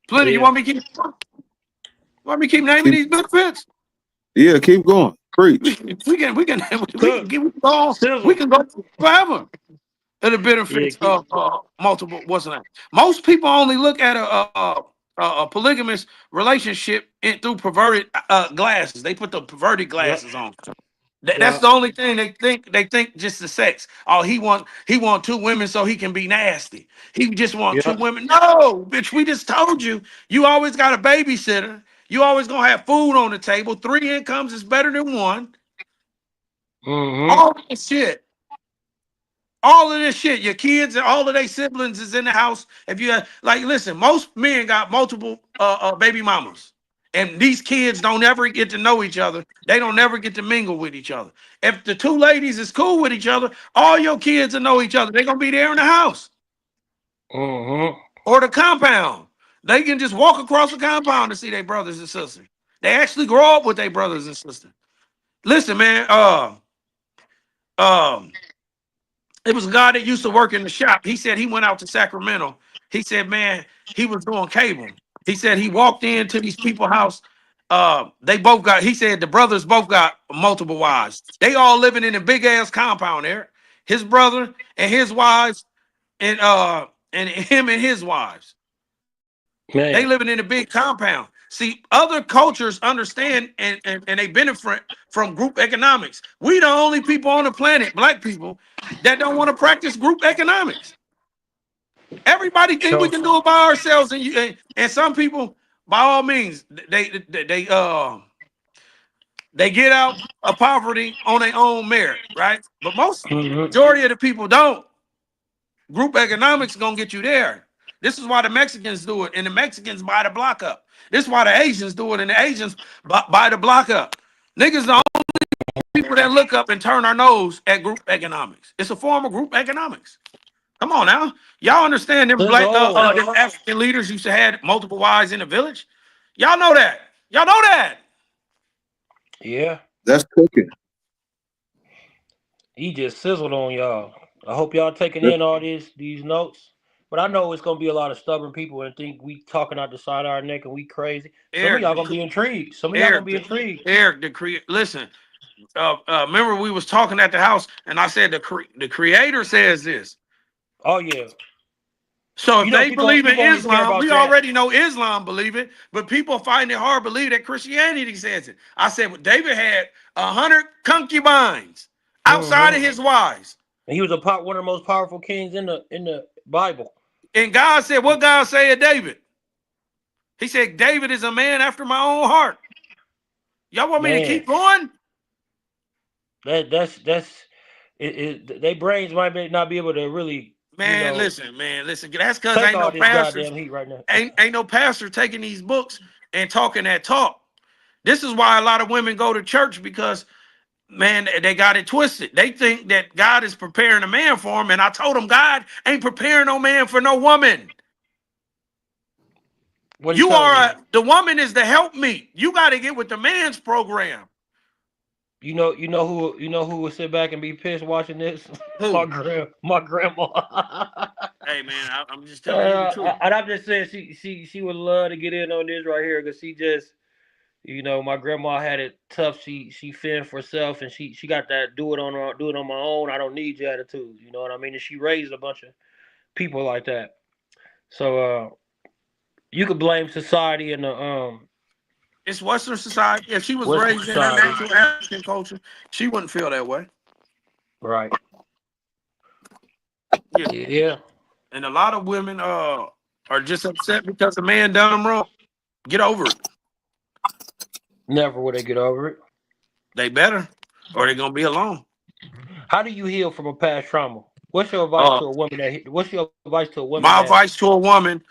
S3: Plenty. You
S1: Yeah,
S3: want me to keep naming
S2: Keep,
S3: these benefits?
S2: yeah, keep going.
S3: We
S2: Preach.
S3: can we can we can
S1: cook
S3: we
S1: sizzle.
S3: can go forever. Of the
S1: Yeah,
S3: benefits
S1: keep.
S3: of multiple what's the name? Most people only look at a polygamous relationship through perverted glasses. They put the perverted
S1: Yep,
S3: glasses on. That's
S1: yep.
S3: the only thing they think. They think just the sex. Oh, he want two women so he can be nasty. He just want two
S1: Yep.
S3: women. No, bitch. We just told you. You always got a babysitter. You always gonna have food on the table. Three incomes is better than one.
S1: Mm-hmm.
S3: All this shit. All of this shit. Your kids and all of their siblings is in the house. If you listen, most men got multiple baby mamas. And these kids don't ever get to know each other. They don't ever get to mingle with each other. If the two ladies is cool with each other, all your kids will know each other. They're gonna be there in the house
S1: Mm-hmm.
S3: or the compound. They can just walk across the compound to see their brothers and sisters. They actually grow up with their brothers and sisters. Listen, man. Um, It was a guy that used to work in the shop. He said he went out to Sacramento. He said, man, he was doing cable. He said he walked into these people's house. They both got, he said the brothers both got multiple wives. They all living in a big ass compound there. his brother and his wives, and him and his wives. They
S1: Man,
S3: living in a big compound. See, other cultures understand and they benefit from group economics. We the only people on the planet, black people, that don't want to practice group economics. Everybody think we
S1: so
S3: can do it by ourselves, and some people, by all means, they get out of poverty on their own merit, right? But most
S1: mhm.
S3: majority of the people don't. Group economics gonna get you there. This is why the Mexicans do it, and the Mexicans buy the block up. This is why the Asians do it, and the Asians buy the block up. Niggas the only people that look up and turn our nose at group economics. It's a form of group economics. Come on now, y'all understand them
S1: Sizzle
S3: black
S1: on.
S3: them African leaders used to have multiple wives in the village. Y'all know that. Y'all know that.
S1: Yeah,
S2: That's cooking.
S1: he just sizzled on y'all. I hope y'all taking
S2: That's,
S1: in all these notes. But I know it's gonna be a lot of stubborn people and think we talking out the side of our neck and we crazy. Some of
S3: Eric,
S1: y'all gonna be intrigued. Some of y'all gonna
S3: Eric,
S1: be intrigued.
S3: Eric, listen. Remember we was talking at the house, and I said the creator says this.
S1: Oh yeah.
S3: So if
S1: You know,
S3: they believe in
S1: people only care
S3: Islam,
S1: about
S3: we
S1: that.
S3: already know Islam believe it, but people find it hard to believe that Christianity says it. I said, well, David had 100 concubines outside of
S1: Hmm.
S3: his wives,
S1: And he was one of the most powerful kings in the Bible.
S3: and God said, "What God say of David?" He said, "David is a man after my own heart." Y'all want me to
S1: Man,
S3: keep going?
S1: that's they brains might not be able to really,
S3: Man, listen. That's because
S1: take
S3: ain't
S1: all
S3: no
S1: this
S3: pastors,
S1: goddamn heat right now.
S3: ain't no pastor taking these books and talking that talk. This is why a lot of women go to church because man, they got it twisted. They think that God is preparing a man for them, and I told them God ain't preparing no man for no woman.
S1: What he telling you?
S3: The woman is the helpmeet. You got to get with the man's program.
S1: You know who would sit back and be pissed watching this?
S3: Who?
S1: My grandma.
S3: Hey man, I'm just telling you the truth.
S1: And I'm just saying she would love to get in on this right here because she just my grandma had it tough. She fend for herself and she got that do it on my own. I don't need your attitude. You know what I mean? And she raised a bunch of people like that. So you could blame society and the
S3: It's Western society. If she was
S1: Western
S3: raised in her
S1: society,
S3: natural African culture, she wouldn't feel that way.
S1: right?
S3: Yeah.
S1: Yeah,
S3: And a lot of women are just upset because a man done them wrong. Get over it.
S1: never would they get over it.
S3: They better, or they're gonna be alone.
S1: How do you heal from a past trauma? What's your advice
S3: Uh,
S1: to a woman that? What's your advice to a woman
S3: My
S1: that?
S3: advice to a woman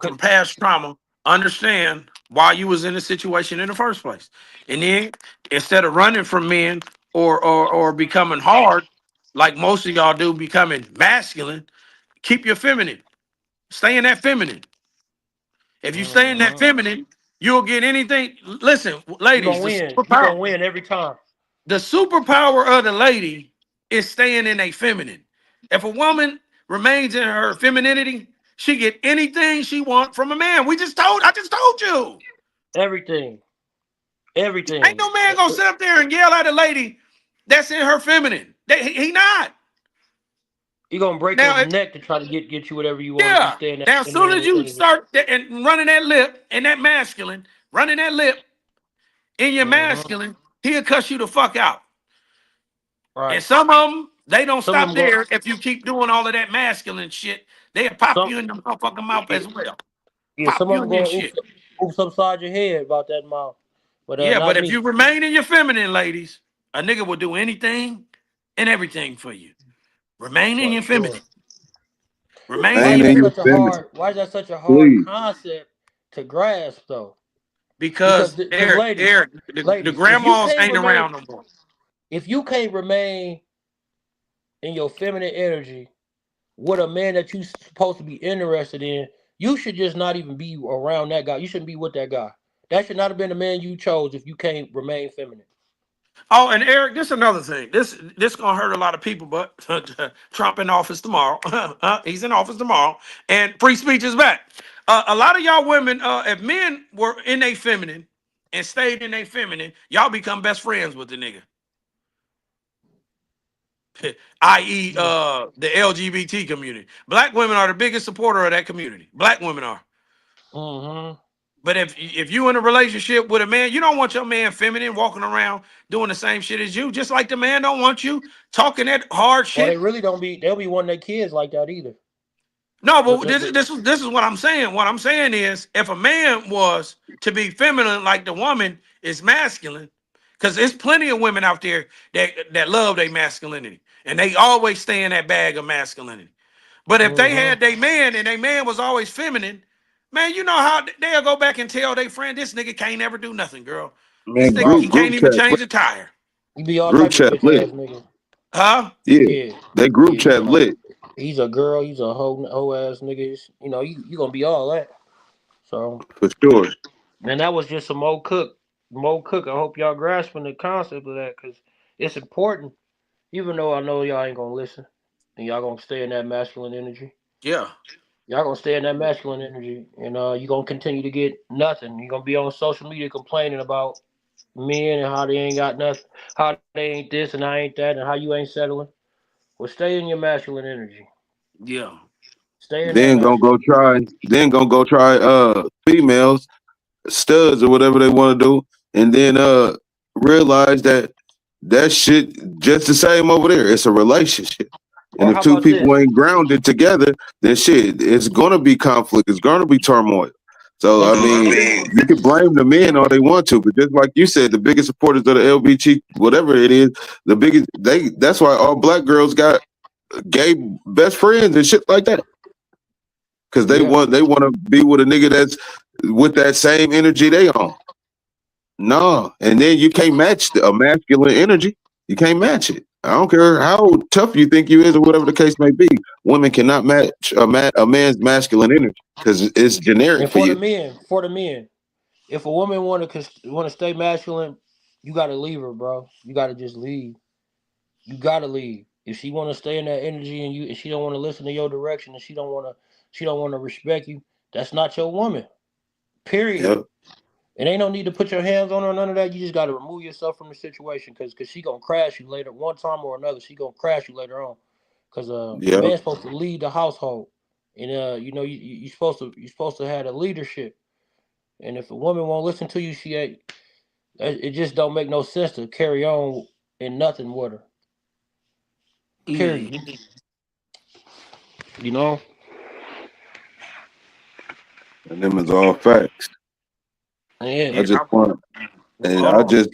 S1: Could,
S3: from past trauma: understand why you was in the situation in the first place, and then instead of running from men or becoming hard, like most of y'all do, becoming masculine, keep your feminine. Stay in that feminine. If you stay in that
S1: Mhm.
S3: feminine, you'll get anything. Listen,
S1: You gonna
S3: ladies,
S1: win. You gonna win every time.
S3: the superpower of the lady is staying in a feminine. If a woman remains in her femininity, she get anything she want from a man. I just told you.
S1: Everything.
S3: Ain't
S1: Everything.
S3: no man gonna sit up there and yell at a lady that's in her feminine. He not.
S1: You gonna break your
S3: Now,
S1: neck to try to get you whatever you want if you
S3: yeah.
S1: stay in that
S3: Now, as soon as
S1: feminine
S3: you
S1: energy.
S3: start and running that lip and that masculine, running that lip in your
S1: Hmm.
S3: masculine, he'll cuss you the fuck out. And
S1: Right.
S3: some of them, they don't
S1: Some of
S3: stop
S1: them go.
S3: there. If you keep doing all of that masculine shit, they'll pop
S1: Some.
S3: you in the motherfucking mouth
S1: Yeah.
S3: as well.
S1: Yeah.
S3: Pop
S1: Some of
S3: you
S1: them
S3: in your
S1: go
S3: shit.
S1: oops upside your head about that mouth. But
S3: Yeah, but
S1: not
S3: if you
S1: me.
S3: remain in your feminine, ladies, a nigga will do anything and everything for you. Remain in
S1: For
S3: your
S1: sure.
S3: feminine. Remain in
S1: Why
S2: remain
S1: is
S3: your
S2: in
S1: that
S2: your
S3: feminine.
S1: such a
S2: feminine,
S1: hard? Why is that such a hard
S2: please.
S1: concept to grasp though? Because
S3: Because
S1: because ladies,
S3: The
S1: ladies,
S3: grandmas ain't around no more.
S1: if you can't remain in your feminine energy with a man that you supposed to be interested in, you should just not even be around that guy. You shouldn't be with that guy. That should not have been the man you chose if you can't remain feminine.
S3: Oh, and Eric, this is another thing. This gonna hurt a lot of people, but Trump in office tomorrow. He's in office tomorrow, and free speech is back. A lot of y'all women, if men were in a feminine and stayed in a feminine, y'all become best friends with the nigga. i.e.,
S1: Yeah.
S3: the LGBT community. Black women are the biggest supporter of that community. Black women are.
S1: Mm-hmm.
S3: But if you in a relationship with a man, you don't want your man feminine walking around doing the same shit as you. Just like the man don't want you talking that hard
S1: Or they
S3: shit.
S1: really don't be. They'll be wanting their kids like that either.
S3: No,
S1: The,
S3: but
S1: the, the,
S3: this is what I'm saying. What I'm saying is, if a man was to be feminine like the woman is masculine, because there's plenty of women out there that love their masculinity, and they always stay in that bag of masculinity. But if they
S1: mm-hmm.
S3: had their man and their man was always feminine, man, you know how they'll go back and tell their friend, this nigga can't never do nothing, girl. This
S2: Man,
S3: nigga, he
S1: Right.
S3: can't
S2: group
S3: even
S2: chat,
S3: change a tire.
S1: You be all
S2: group
S1: type of
S2: chat
S1: bitch
S2: lit.
S1: ass nigga.
S3: Huh?
S2: Yeah,
S1: Yeah.
S2: that
S1: Yeah.
S2: group chat lit
S1: He's a girl. He's a hoe ass nigga. You know, you gonna be all that. So,
S2: for sure.
S1: man, that was just some old cook. Mo Cook. I hope y'all grasping the concept of that because it's important. Even though I know y'all ain't gonna listen, and y'all gonna stay in that masculine energy.
S3: Yeah.
S1: Y'all gonna stay in that masculine energy, and you gonna continue to get nothing. You gonna be on social media complaining about men and how they ain't got nothing, how they ain't this and I ain't that, and how you ain't settling. Well, stay in your masculine energy.
S3: Yeah.
S1: Stay in that
S2: Then gonna
S1: masculine.
S2: go try. Then gonna go try females, studs or whatever they want to do, and then realize that that shit just the same over there. It's a relationship. And
S1: Or
S2: if
S1: how
S2: two
S1: about this?
S2: people ain't grounded together, then shit, it's gonna be conflict. It's gonna be turmoil. So I
S1: And then,
S2: mean,
S1: and then,
S2: you can blame the men all they want to, but just like you said, the biggest supporters of the LBG, whatever it is, the biggest they. That's why all black girls got gay best friends and shit like that, because
S1: yeah.
S2: they want to be with a nigga that's with that same energy they on. No, and then you can't match a masculine energy. You can't match it. I don't care how tough you think you is, or whatever the case may be. Women cannot match a man's masculine energy because it's generic
S1: And
S2: for you.
S1: for the men, if a woman want to stay masculine, you gotta leave her, bro. You gotta just leave. You gotta leave. If she want to stay in that energy and you, and she don't want to listen to your direction, and she don't want to respect you, that's not your woman. Period.
S2: Yep,
S1: It ain't no need to put your hands on her, none of that. You just got to remove yourself from the situation because she gonna crash you later, one time or another. She gonna crash you later on, because a
S2: yep.
S1: man's supposed to lead the household, and you know you supposed to have a leadership. And if a woman won't listen to you, she ain't. It just don't make no sense to carry on in nothing with her. Period.
S3: Mhm.
S1: You know.
S2: And them is all facts.
S1: Yeah.
S2: I
S3: Yeah.
S2: just want, and
S3: Hold
S2: I
S3: on.
S2: just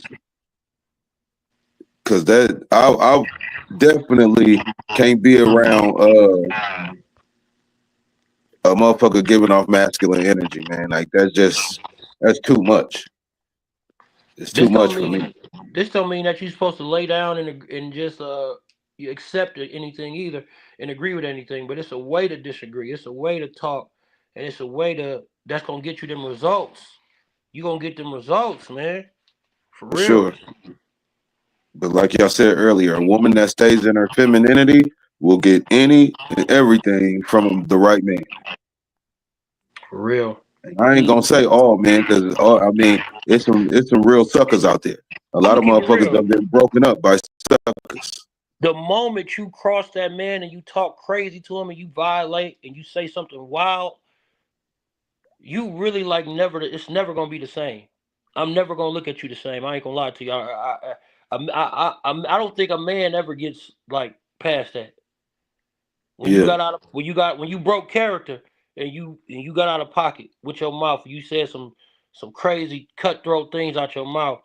S2: because that I definitely can't be around a motherfucker giving off masculine energy, man. Like that's too much. It's too
S1: This
S2: much
S1: don't
S2: for me.
S1: mean this don't mean that you're supposed to lay down and just you accept anything either and agree with anything. But it's a way to disagree. It's a way to talk, and it's a way to that's gonna get you them results. You gonna get them results, man. For
S2: For
S1: real.
S2: sure. But like y'all said earlier, a woman that stays in her femininity will get any and everything from the right man.
S1: For real.
S2: And I ain't gonna say all men, because I mean it's some real suckers out there. A
S1: I'm
S2: lot
S1: gonna
S2: of
S1: keep it
S2: motherfuckers
S1: real.
S2: have been broken up by suckers.
S1: The moment you cross that man and you talk crazy to him and you violate and you say something wild, you really like never. It's never gonna be the same. I'm never gonna look at you the same. I ain't gonna lie to you. I don't think a man ever gets like past that. When you
S2: Yeah.
S1: got out of when you broke character and you got out of pocket with your mouth, you said some crazy cutthroat things out your mouth.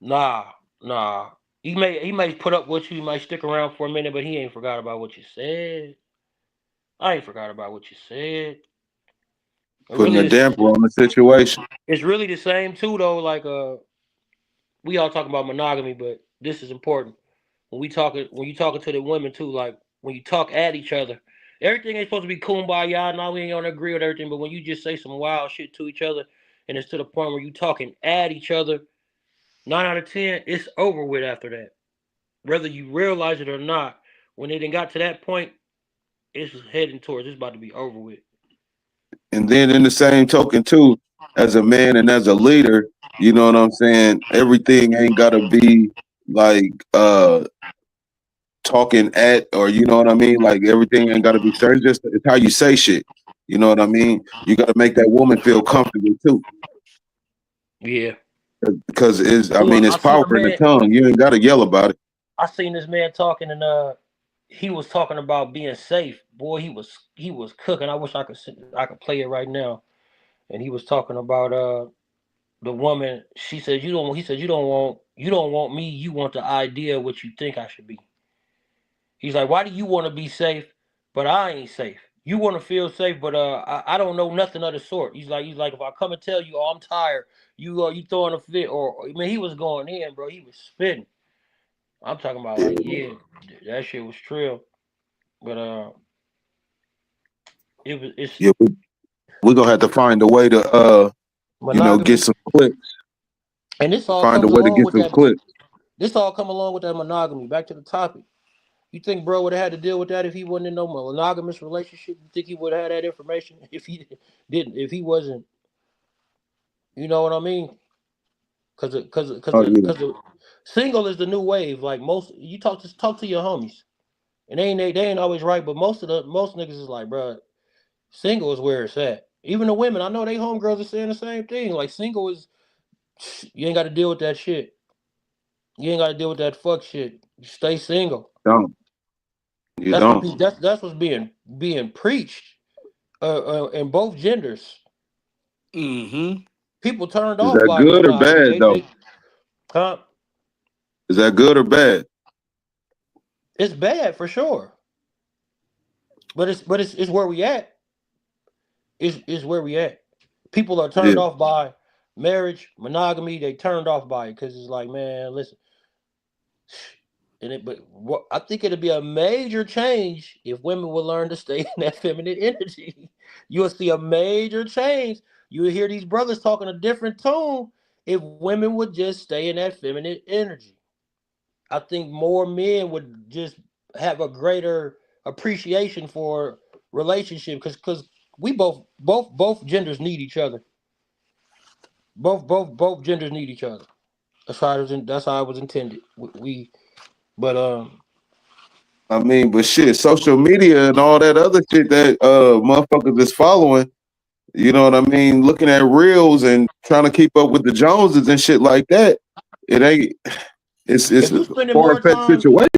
S1: Nah, nah. He may put up with you. He might stick around for a minute, but he ain't forgot about what you said. I ain't forgot about what you said. It
S2: Putting
S1: really
S2: a
S1: is.
S2: damper on the situation.
S1: It's really the same too, though. Like we all talk about monogamy, but this is important. When you talking to the women too, like when you talk at each other, everything ain't supposed to be kumbaya. Now we ain't gonna agree with everything, but when you just say some wild shit to each other, and it's to the point where you talking at each other, 9 out of 10, it's over with after that. Whether you realize it or not, when it done got to that point, it's heading towards it's about to be over with.
S2: And then in the same token too, as a man and as a leader, you know what I'm saying? Everything ain't gotta be like talking at, or you know what I mean. Like everything ain't got to be certain. Just it's how you say shit. You know what I mean. You got to make that woman feel comfortable too,
S1: Yeah.
S2: because it's. I mean,
S1: Well,
S2: it's
S1: I seen
S2: power
S1: a
S2: in the
S1: man.
S2: tongue. You ain't got to yell about it.
S1: I seen this man talking, and he was talking about being safe. Boy, he was cooking. I wish I could play it right now. And he was talking about the woman. She said you don't. He said you don't want me. You want the idea of what you think I should be. He's like, why do you want to be safe, but I ain't safe? You want to feel safe, but I don't know nothing of the sort. He's like, if I come and tell you, oh, I'm tired, you throwing a fit, or I mean, he was going in, bro. He was spitting. I'm talking about like,
S2: Yeah,
S1: yeah, that shit was trill. But it's
S2: yeah. We gonna have to find a way to get
S1: monogamy,
S2: some clicks.
S1: and this all
S2: Find a
S1: comes
S2: way to
S1: along
S2: get
S1: with
S2: some
S1: that.
S2: clicks.
S1: This all come along with that monogamy. Back to the topic. You think bro would have had to deal with that if he wasn't in no monogamous relationship? You think he would have had that information if he didn't? If he wasn't, you know what I mean?
S2: Oh yeah,
S1: Because single is the new wave. Like most, you talk to your homies, and they ain't always right, but most niggas is like, bro, single is where it's at. Even the women, I know they homegirls are saying the same thing. Like single is, you ain't got to deal with that shit. You ain't got to deal with that fuck shit. You stay single.
S2: don't you
S1: That's what
S2: don't?
S1: be, that's what's being preached. In both genders,
S3: Mm-hmm.
S1: people turned
S2: Is
S1: off
S2: that
S1: by
S2: good or
S1: monogamy.
S2: bad though?
S1: Huh?
S2: Is that good or bad?
S1: It's bad for sure, but it's where we at. Is where we at. People are
S2: Yeah,
S1: turned off by marriage, monogamy. They turned off by it because it's like, man, listen. But what I think it'd be a major change if women would learn to stay in that feminine energy. You'll see a major change. You'll hear these brothers talking a different tone if women would just stay in that feminine energy. I think more men would just have a greater appreciation for relationship because we both genders need each other. Both genders need each other. That's how it was intended. But
S2: I mean, but shit, social media and all that other shit that motherfuckers is following. You know what I mean? Looking at reels and trying to keep up with the Joneses and shit like that. It ain't. It's
S1: if
S2: a
S1: you spending
S2: far
S1: more
S2: fetched
S1: time
S2: situation.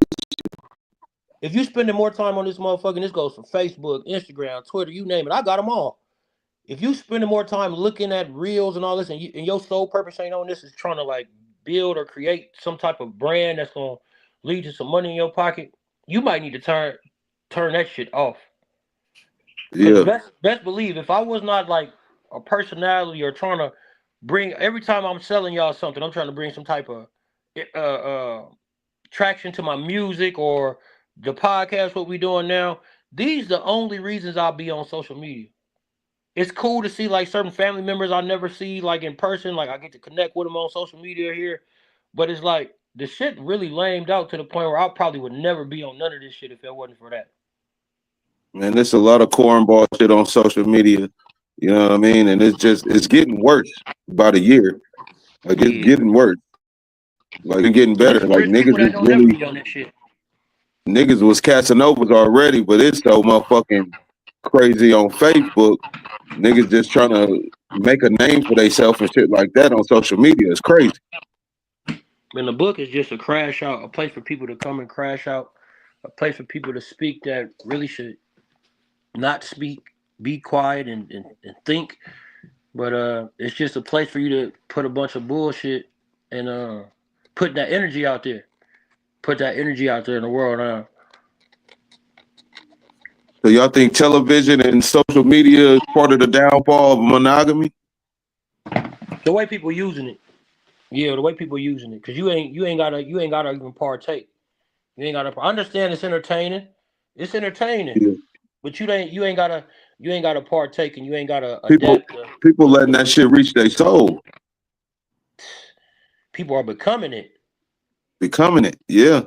S1: if you spending more time on this motherfucker, this goes for Facebook, Instagram, Twitter, you name it. I got them all. If you spending more time looking at reels and all this, and your sole purpose ain't on this is trying to like build or create some type of brand that's gonna lead to some money in your pocket, you might need to turn that shit off. Cause
S2: Yeah,
S1: best believe if I was not like a personality or trying to bring every time I'm selling y'all something, I'm trying to bring some type of traction to my music or the podcast, what we doing now. These the only reasons I'll be on social media. It's cool to see like certain family members I never see like in person. Like I get to connect with them on social media here, but it's like the shit really lamed out to the point where I probably would never be on none of this shit if it wasn't for that.
S2: man, there's a lot of cornball shit on social media. You know what I mean? And it's getting worse by the year. Like it's
S1: Yeah,
S2: getting worse. Like it's getting
S1: and
S2: better. Like
S1: it's people
S2: niggas
S1: that
S2: was
S1: don't never
S2: really
S1: be on that shit.
S2: niggas was Casanovas already, but it's so motherfucking crazy on Facebook. Niggas just trying to make a name for themselves and shit like that on social media. It's crazy.
S1: And the book is just a crash out, a place for people to come and crash out, a place for people to speak that really should not speak, be quiet and think. But it's just a place for you to put a bunch of bullshit and put that energy out there. Put that energy out there in the world.
S2: So y'all think television and social media is part of the downfall of monogamy?
S1: The way people using it, yeah, the way people using it, cause you ain't gotta even partake. You ain't gotta. I understand it's entertaining. It's entertaining,
S2: Yeah.
S1: but you ain't gotta partake and you ain't gotta
S2: People
S1: adapt.
S2: people letting that shit reach their soul,
S1: People are becoming it.
S2: becoming it. Yeah.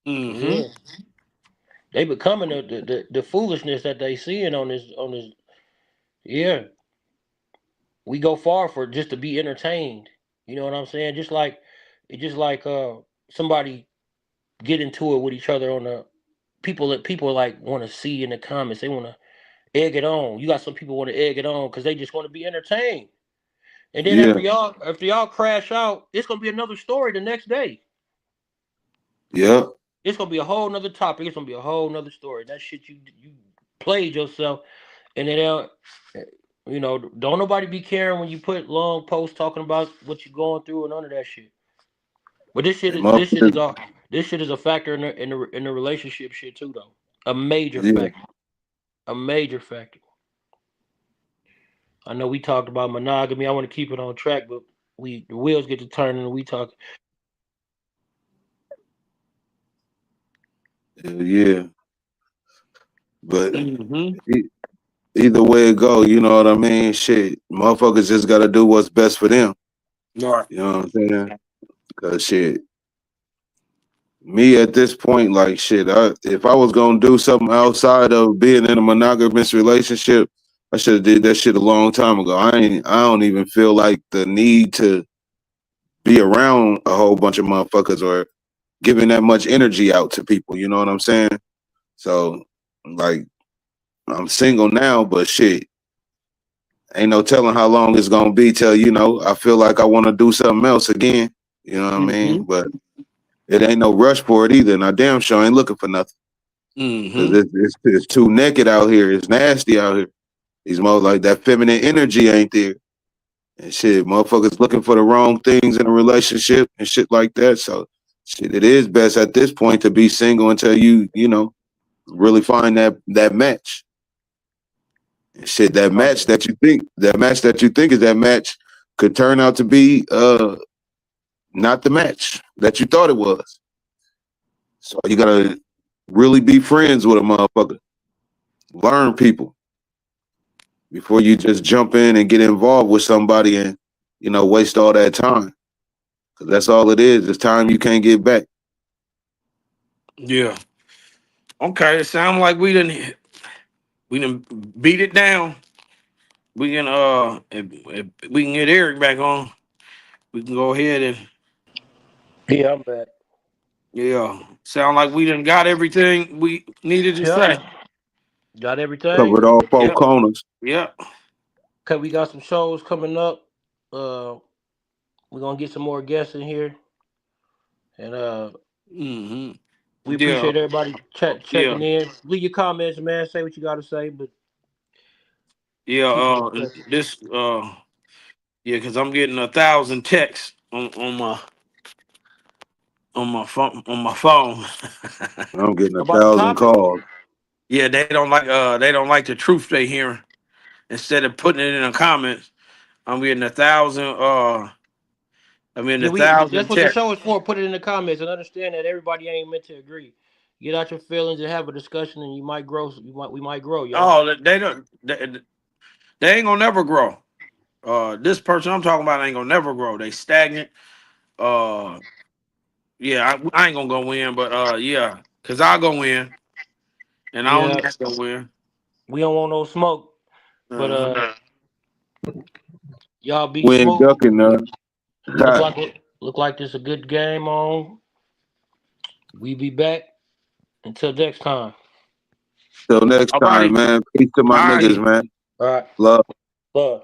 S3: Mm-hmm.
S1: Yeah, they becoming the foolishness that they seeing on this. Yeah, we go far for just to be entertained. You know what I'm saying? Just like somebody. get into it with each other on the people that people like want to see in the comments. They want to egg it on. You got some people want to egg it on because they just want to be entertained. And then
S2: Yeah,
S1: after y'all crash out, it's gonna be another story the next day.
S2: yeah.
S1: It's gonna be a whole nother topic. It's gonna be a whole nother story. That shit you played yourself, and then you know, don't nobody be caring when you put long posts talking about what you're going through and none of that shit. But
S2: And
S1: this shit is a factor in the relationship shit too though. A major
S2: yeah,
S1: factor. A major factor. I know we talked about monogamy. I want to keep it on track, but the wheels get to turning and we talk.
S2: yeah. But
S3: Mm-hmm.
S2: e- either way it go, you know what I mean? Shit, motherfuckers just gotta do what's best for them.
S3: All right.
S2: You know what I'm saying? Cause shit, me at this point, like shit, if I was gonna do something outside of being in a monogamous relationship, I should have did that shit a long time ago. I don't even feel like the need to be around a whole bunch of motherfuckers or giving that much energy out to people. You know what I'm saying? So, like, I'm single now, but shit, ain't no telling how long it's gonna be till I feel like I want to do something else again. You know what I
S3: Mm-hmm.
S2: mean? But it ain't no rush for it either, and I damn sure ain't looking for nothing because
S3: Mm-hmm.
S2: it's too naked out here. It's nasty out here. These more like that feminine energy ain't there, and shit, motherfuckers looking for the wrong things in a relationship and shit like that. So, shit, it is best at this point to be single until you really find that match. And shit, that you think is that match could turn out to be not the match that you thought it was. So you gotta really be friends with a motherfucker. Learn people before you just jump in and get involved with somebody and waste all that time. Cause that's all it is. It's time you can't get back.
S3: Yeah. Okay. It sounds like we didn't beat it down. We can if we can get Eric back on, we can go ahead and
S1: Yeah, I'm back.
S3: yeah. Sound like we done got everything we needed to
S1: Yep.
S3: say.
S1: Got everything.
S2: Covered all four
S3: Yep.
S2: corners.
S3: Yep.
S1: Okay, we got some shows coming up. Uh, we're gonna get some more guests in here, and
S3: Mm-hmm.
S1: we
S3: Yeah.
S1: appreciate everybody
S3: Yeah.
S1: checking in. Leave your comments, man. Say what you got to say, but
S3: Yeah.
S1: keep it
S3: And
S1: respectful.
S3: this yeah, because I'm getting 1,000 texts on my phone.
S2: I'm getting a
S1: About the
S2: thousand
S1: topic.
S2: calls.
S3: Yeah, they don't like the truth they hearing. Instead of putting it in the comments, I'm getting
S1: Yeah,
S3: a
S1: that's
S3: thousand
S1: what the
S3: texts.
S1: show is for. Put it in the comments and understand that everybody ain't meant to agree. Get out your feelings and have a discussion, and you might grow. We might grow, y'all.
S3: Oh, they don't. They ain't gonna never grow. This person I'm talking about ain't gonna never grow. They stagnant. Uh, yeah, I ain't gonna go in, but yeah, cause I'll go in, and I don't
S1: Yeah,
S3: need to go in.
S1: we don't want no smoke, but
S3: Uh-huh.
S1: y'all be
S2: We ain't
S1: smooth.
S2: ducking none.
S1: Look like this a good game on. We be back until next time.
S2: Till next
S3: All
S2: time,
S3: righty,
S2: man. Peace to
S3: all
S2: my niggas,
S3: righty.
S2: man.
S1: All right,
S2: Love.
S1: love.